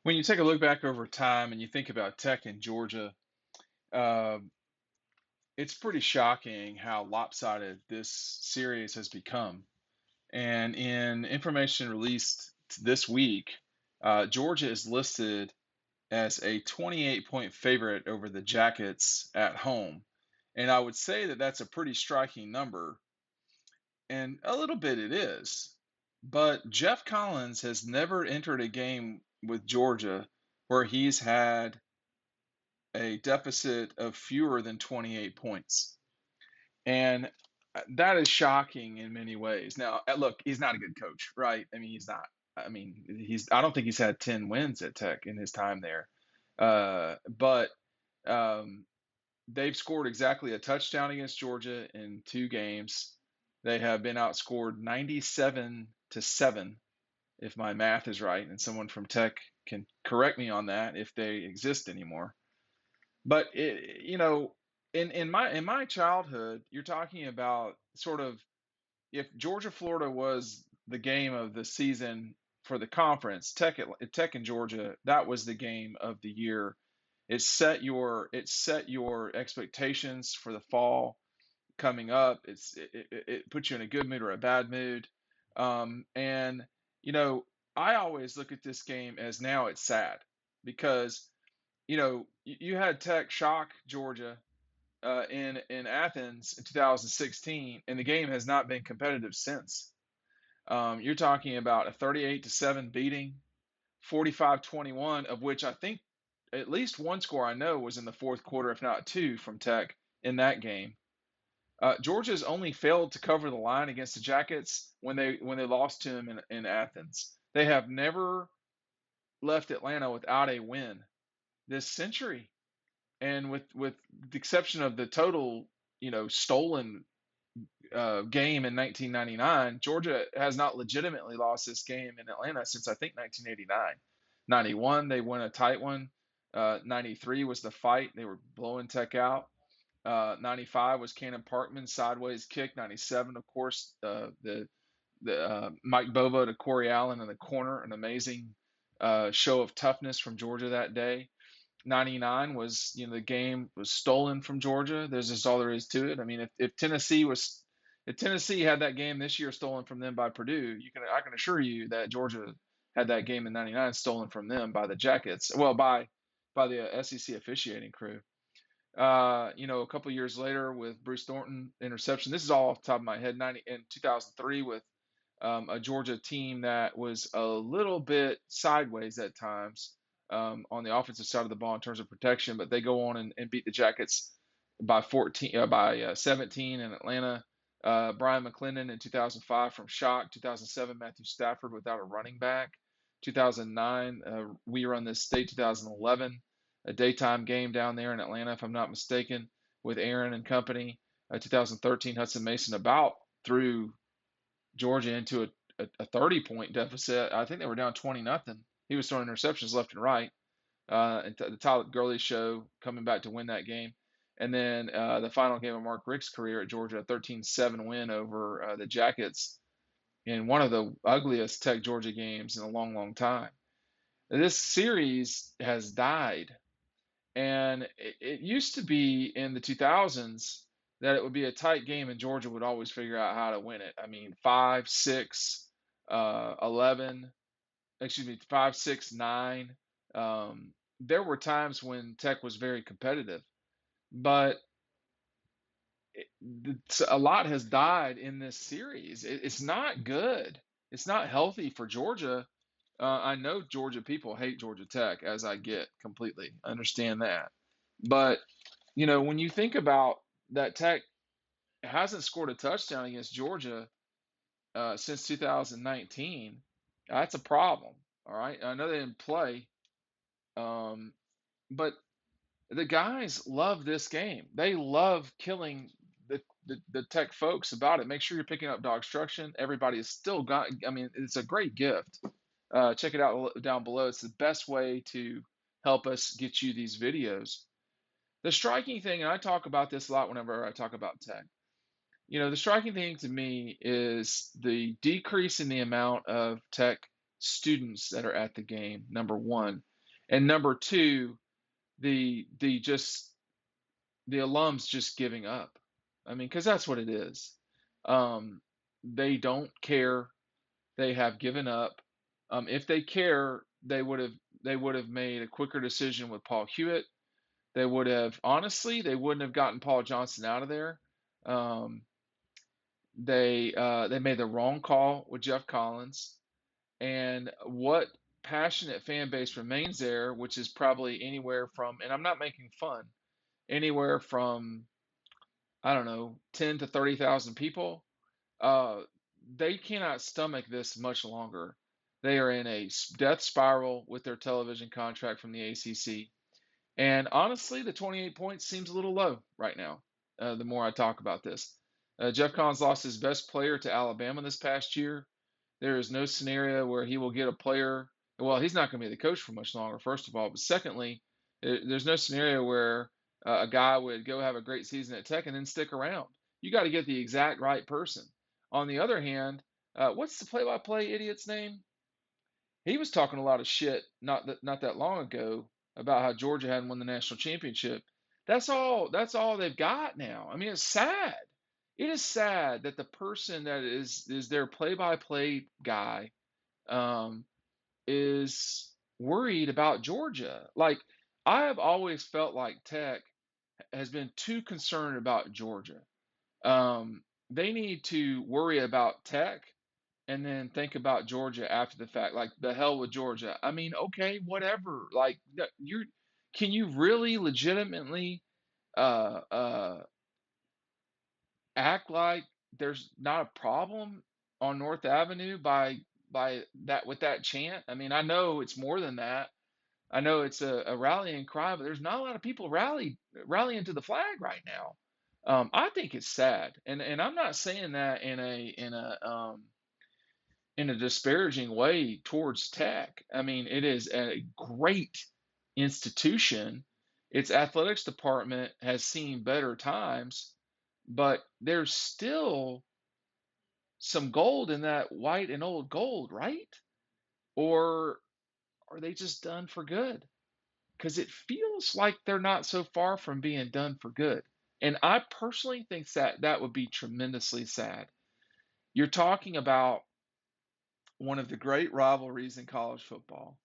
When you take a look back over time and you think about Tech in Georgia, uh, it's pretty shocking how lopsided this series has become. And in information released this week, Georgia is listed as a 28-point favorite over the Jackets at home. And I would say that that's a pretty striking number, and a little bit it is. But Jeff Collins has never entered a game with Georgia where he's had a deficit of fewer than 28 points. And that is shocking in many ways. Now, look, he's not a good coach, right? I mean, he's not. I don't think he's had 10 wins at Tech in his time there. But um, they've scored exactly a touchdown against Georgia in 2 games. They have been outscored 97-7, if my math is right. And someone from Tech can correct me on that if they exist anymore. But in my childhood, you're talking about sort of if Georgia Florida was the game of the season for the conference, Tech in Georgia, that was the game of the year. It set your expectations for the fall coming up. It puts you in a good mood or a bad mood. And you know, I always look at this game as now it's sad because you had Tech shock Georgia in Athens in 2016, and the game has not been competitive since. You're talking about a 38-7 beating, 45-21, of which I think at least one score I know was in the fourth quarter, if not two, from Tech in that game. Georgia's only failed to cover the line against the Jackets when they lost to them in Athens. They have never left Atlanta without a win this century. And with the exception of the total, stolen game in 1999, Georgia has not legitimately lost this game in Atlanta since I think 1989. 91, they won a tight one. 93 was the fight; they were blowing Tech out. 95 was Cannon Parkman sideways kick. 97, of course, the Mike Bobo to Corey Allen in the corner, an amazing show of toughness from Georgia that day. 99 was, the game was stolen from Georgia. There's just all there is to it. I mean, if Tennessee had that game this year stolen from them by Purdue, I can assure you that Georgia had that game in 99 stolen from them by the Jackets. Well, by the SEC officiating crew. A couple years later with Bruce Thornton interception. This is all off the top of my head. 90 in 2003 with a Georgia team that was a little bit sideways at times on the offensive side of the ball in terms of protection, but they go on and beat the Jackets by 17 in Atlanta. Brian McClendon in 2005 from shock. 2007 Matthew Stafford without a running back. 2009 we run this state. 2011 a daytime game down there in Atlanta, if I'm not mistaken, with Aaron and company. 2013 Hudson Mason about threw Georgia into a 30-point deficit. I think they were down 20-0. He was throwing interceptions left and right. And the Tyler Gurley show coming back to win that game. And then the final game of Mark Richt's career at Georgia, a 13-7 win over the Jackets in one of the ugliest Tech Georgia games in a long, long time. This series has died. And it used to be in the 2000s that it would be a tight game and Georgia would always figure out how to win it. I mean, 5, 6, 11, excuse me, 5, 6, 9. There were times when Tech was very competitive, but a lot has died in this series. It's not good. It's not healthy for Georgia. I know Georgia people hate Georgia Tech, as I get completely. I understand that. But, when you think about that Tech hasn't scored a touchdown against Georgia since 2019, that's a problem. All right. I know they didn't play, um, but the guys love this game. They love killing the Tech folks about it. Make sure you're picking up DAWGSTRUCTION. Everybody has still got, I mean, it's a great gift. Check it out down below. It's the best way to help us get you these videos. The striking thing, and I talk about this a lot whenever I talk about Tech, the striking thing to me is the decrease in the amount of Tech students that are at the game, number one. And number two, the just the alums just giving up. I mean, because that's what it is. Um, they don't care. They have given up. If they care, they would have made a quicker decision with Paul Hewitt. They would have honestly, they wouldn't have gotten Paul Johnson out of there. Um, they made the wrong call with Jeff Collins, and what passionate fan base remains there, which is probably anywhere from, and I'm not making fun, anywhere from I don't know, 10 to 30,000 people. Uh, they cannot stomach this much longer. They are in a death spiral with their television contract from the ACC. And honestly, the 28 points seems a little low right now, the more I talk about this. Jeff Collins lost his best player to Alabama this past year. There is no scenario where he will get a player. Well, he's not going to be the coach for much longer, first of all. But secondly, there's no scenario where a guy would go have a great season at Tech and then stick around. You got to get the exact right person. On the other hand, what's the play-by-play idiot's name? He was talking a lot of shit not that long ago about how Georgia hadn't won the national championship. That's all they've got now. I mean, it's sad. It is sad that the person that is their play-by-play guy um, is worried about Georgia. Like I have always felt like Tech has been too concerned about Georgia. They need to worry about Tech and then think about Georgia after the fact. Like the hell with Georgia. I mean, okay, whatever. Like you're, can you really legitimately uh, uh, act like there's not a problem on North Avenue by that with that chant? I mean, I know it's more than that. I know it's a rallying cry, but there's not a lot of people rallying to the flag right now. I think it's sad, and I'm not saying that in a disparaging way towards Tech. I mean, it is a great institution. Its athletics department has seen better times, but there's still some gold in that white and old gold, right? Or are they just done for good? Because it feels like they're not so far from being done for good. And I personally think that that would be tremendously sad. You're talking about one of the great rivalries in college football,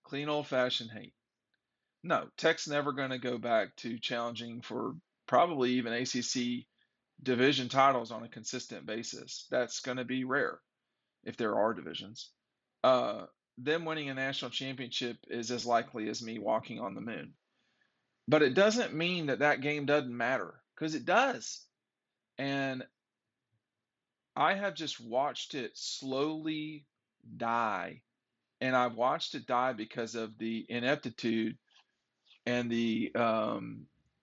clean old fashioned hate. No, Tech's never going to go back to challenging for probably even ACC division titles on a consistent basis. That's going to be rare if there are divisions. Uh, them winning a national championship is as likely as me walking on the moon. But it doesn't mean that that game doesn't matter because it does. And I have just watched it slowly die. And I've watched it die because of the ineptitude and the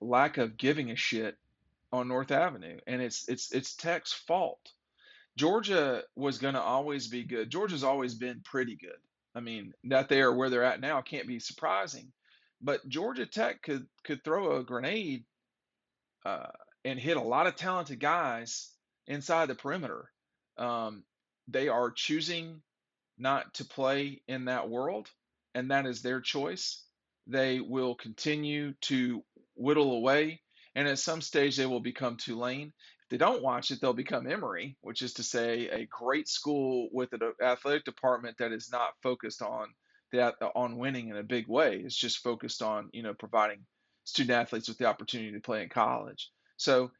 lack of giving a shit on North Avenue. And it's Tech's fault. Georgia was going to always be good. Georgia's always been pretty good. I mean, that they are where they're at now can't be surprising. But Georgia Tech could throw a grenade uh, and hit a lot of talented guys inside the perimeter. Um, they are choosing not to play in that world, and that is their choice. They will continue to whittle away, and at some stage they will become Tulane. If they don't watch it, they'll become Emory, which is to say a great school with an athletic department that is not focused on winning in a big way. It's just focused on providing student athletes with the opportunity to play in college. So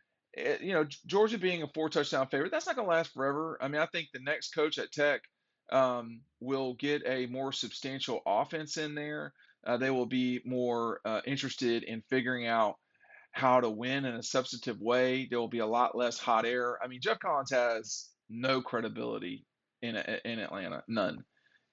Georgia being a 4 touchdown favorite, that's not going to last forever. I mean, I think the next coach at Tech will get a more substantial offense in there. They will be more interested in figuring out how to win in a substantive way. There will be a lot less hot air. I mean, Jeff Collins has no credibility in Atlanta, none.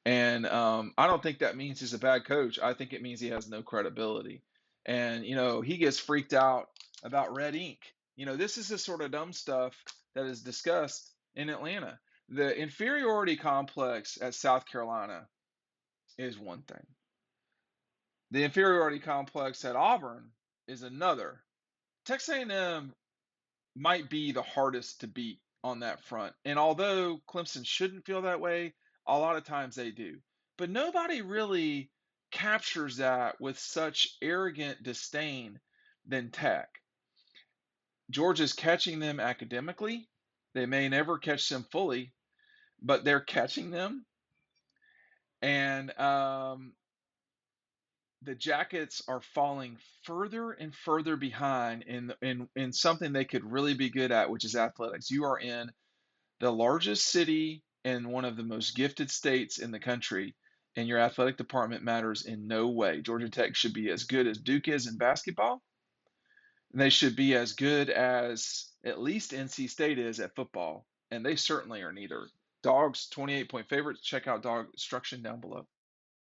And I don't think that means he's a bad coach. I think it means he has no credibility. And he gets freaked out about red ink. This is the sort of dumb stuff that is discussed in Atlanta. The inferiority complex at South Carolina is one thing. The inferiority complex at Auburn is another. Texas A&M might be the hardest to beat on that front. And although Clemson shouldn't feel that way, a lot of times they do. But nobody really captures that with such arrogant disdain than Tech. Georgia's catching them academically. They may never catch them fully, but they're catching them. And the Jackets are falling further and further behind in something they could really be good at, which is athletics. You are in the largest city in one of the most gifted states in the country, and your athletic department matters in no way. Georgia Tech should be as good as Duke is in basketball, and they should be as good as at least NC State is at football, and they certainly are neither. Dogs, 28-point favorites. Check out DAWGSTRUCTION down below.